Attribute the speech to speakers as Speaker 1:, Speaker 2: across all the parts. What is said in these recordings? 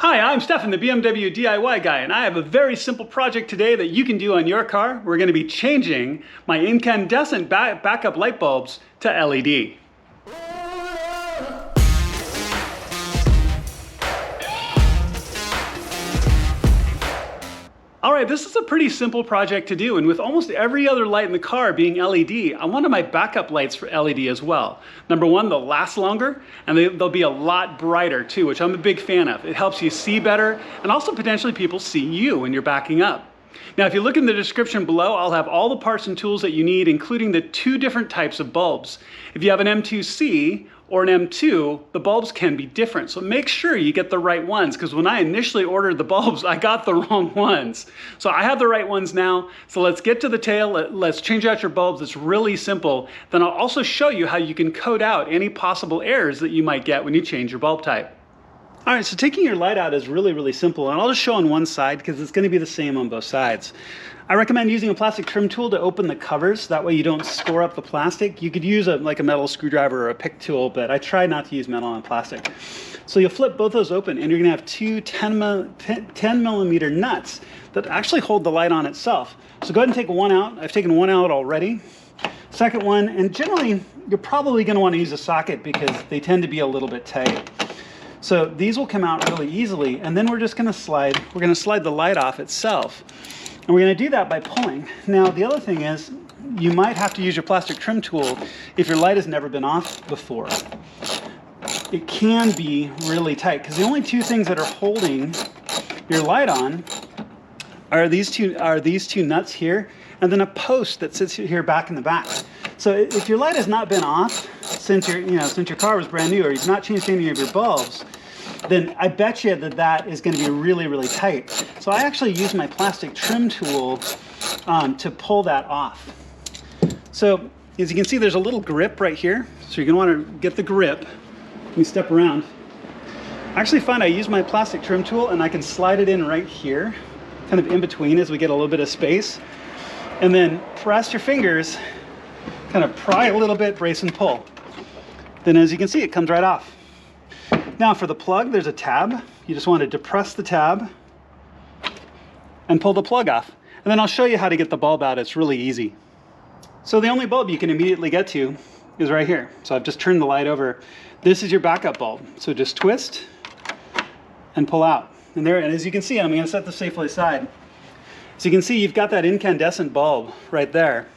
Speaker 1: Hi, I'm Stefan, the BMW DIY guy, and I have a very simple project today that you can do on your car. We're going to be changing my incandescent backup light bulbs to LED. Alright, this is a pretty simple project to do, and with almost every other light in the car being LED, I wanted my backup lights for LED as well. Number one, they'll last longer, and they'll be a lot brighter too, which I'm a big fan of. It helps you see better, and also potentially people see you when you're backing up. Now, if you look in the description below, I'll have all the parts and tools that you need, including the two different types of bulbs. If you have an M2C or an M2, the bulbs can be different. So make sure you get the right ones, because when I initially ordered the bulbs, I got the wrong ones. So I have the right ones now. So let's get to the tail. Let's change out your bulbs. It's really simple. Then I'll also show you how you can code out any possible errors that you might get when you change your bulb type. All right, so taking your light out is really simple, and I'll just show on one side because it's going to be the same on both sides. I recommend using a plastic trim tool to open the covers. That way you don't score up the plastic. You could use like a metal screwdriver or a pick tool, but I try not to use metal and plastic. So you'll flip both those open, and you're going to have two 10 millimeter nuts that actually hold the light on itself. So go ahead and take one out. I've taken one out already. Second one, and generally you're probably going to want to use a socket because they tend to be a little bit tight. So these will come out really easily, and then we're just going to slide the light off itself. And we're going to do that by pulling. Now, the other thing is, you might have to use your plastic trim tool if your light has never been off before. It can be really tight, because the only two things that are holding your light on are these two nuts here, and then a post that sits here back in the back. So if your light has not been off since your car was brand new, or you've not changed any of your bulbs, then I bet you that is going to be really tight. So I actually use my plastic trim tool to pull that off. So as you can see, there's a little grip right here. So you're going to want to get the grip. Let me step around. I actually find I use my plastic trim tool and I can slide it in right here, kind of in between as we get a little bit of space. And then press your fingers, kind of pry a little bit, brace and pull. Then as you can see, it comes right off. Now for the plug, there's a tab. You just want to depress the tab and pull the plug off. And then I'll show you how to get the bulb out. It's really easy. So the only bulb you can immediately get to is right here. So I've just turned the light over. This is your backup bulb. So just twist and pull out. And as you can see, I'm going to set this safely aside. So you can see you've got that incandescent bulb right there.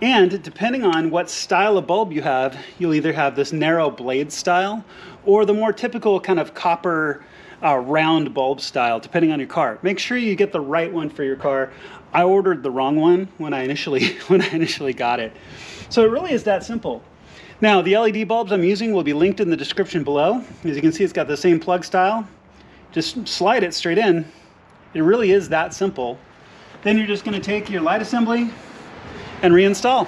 Speaker 1: And depending on what style of bulb you have, you'll either have this narrow blade style or the more typical kind of copper round bulb style, depending on your car. Make sure you get the right one for your car. I ordered the wrong one when I initially got it. So it really is that simple. Now the LED bulbs I'm using will be linked in the description below. As you can see, it's got the same plug style. Just slide it straight in. It really is that simple. Then you're just going to take your light assembly and reinstall.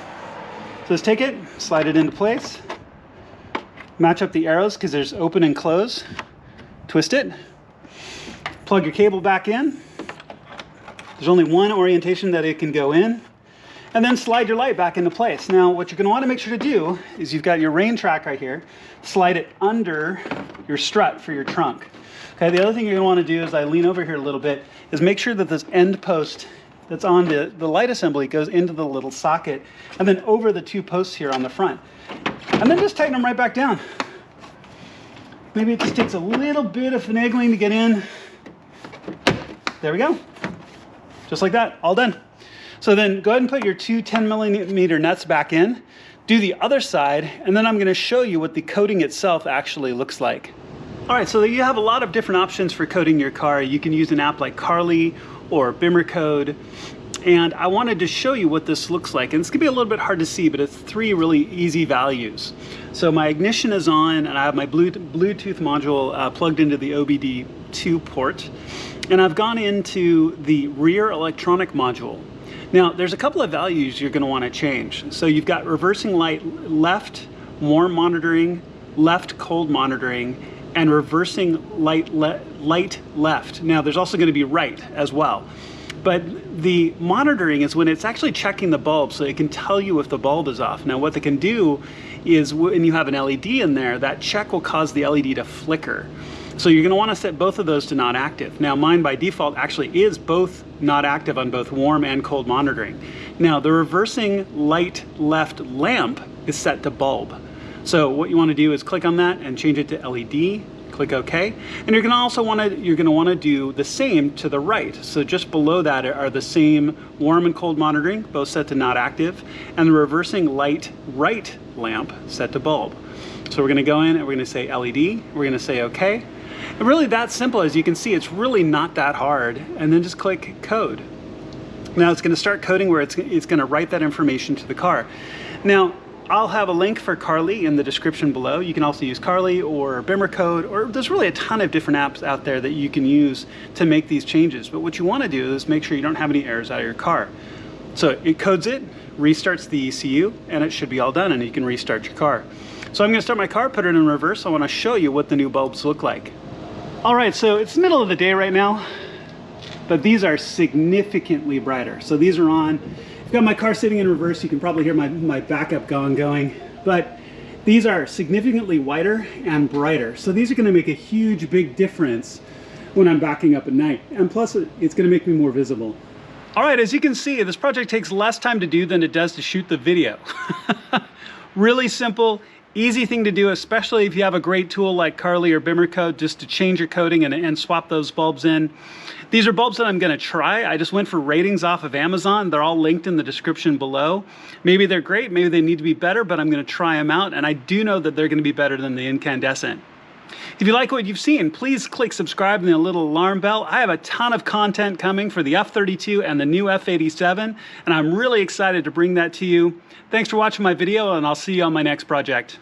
Speaker 1: So just take it, slide it into place, match up the arrows because there's open and close, twist it, plug your cable back in. There's only one orientation that it can go in, and then slide your light back into place. Now what you're going to want to make sure to do is you've got your rain track right here, slide it under your strut for your trunk. Okay, the other thing you're going to want to do, as I lean over here a little bit, is make sure that this end post that's on the light assembly goes into the little socket and then over the two posts here on the front. And then just tighten them right back down. Maybe it just takes a little bit of finagling to get in. There we go. Just like that, all done. So then go ahead and put your two 10 millimeter nuts back in, do the other side, and then I'm going to show you what the coating itself actually looks like. All right, so you have a lot of different options for coating your car. You can use an app like Carly or Bimmer Code, and I wanted to show you what this looks like. And it's gonna be a little bit hard to see, but it's three really easy values. So my ignition is on, and I have my Bluetooth module plugged into the OBD2 port, and I've gone into the rear electronic module. Now there's a couple of values you're gonna wanna change. So you've got reversing light left warm monitoring, left cold monitoring, and reversing light left. Now there's also going to be right as well. But the monitoring is when it's actually checking the bulb, so it can tell you if the bulb is off. Now what they can do is when you have an LED in there, that check will cause the LED to flicker. So you're going to want to set both of those to not active. Now mine by default actually is both not active on both warm and cold monitoring. Now the reversing light left lamp is set to bulb. So what you want to do is click on that and change it to LED, click OK. And you're going to want to do the same to the right. So just below that are the same warm and cold monitoring, both set to not active, and the reversing light right lamp set to bulb. So we're going to go in and we're going to say LED, we're going to say OK. And really that simple. As you can see, it's really not that hard. And then just click code. Now it's going to start coding where it's going to write that information to the car. Now I'll have a link for Carly in the description below. You can also use Carly or Bimmer Code, or there's really a ton of different apps out there that you can use to make these changes. But what you want to do is make sure you don't have any errors out of your car. So it codes it, restarts the ECU, and it should be all done, and you can restart your car. So I'm going to start my car, put it in reverse. I want to show you what the new bulbs look like. All right, so it's the middle of the day right now, but these are significantly brighter. So these are on. I've got my car sitting in reverse. You can probably hear my backup going, but these are significantly whiter and brighter. So these are going to make a huge, big difference when I'm backing up at night. And plus, it's going to make me more visible. All right, as you can see, this project takes less time to do than it does to shoot the video. Really simple. Easy thing to do, especially if you have a great tool like Carly or Bimmer Code, just to change your coding and swap those bulbs in. These are bulbs that I'm going to try. I just went for ratings off of Amazon. They're all linked in the description below. Maybe they're great, maybe they need to be better, but I'm going to try them out, and I do know that they're going to be better than the incandescent. If you like what you've seen, please click subscribe and the little alarm bell. I have a ton of content coming for the F32 and the new F87, and I'm really excited to bring that to you. Thanks for watching my video, and I'll see you on my next project.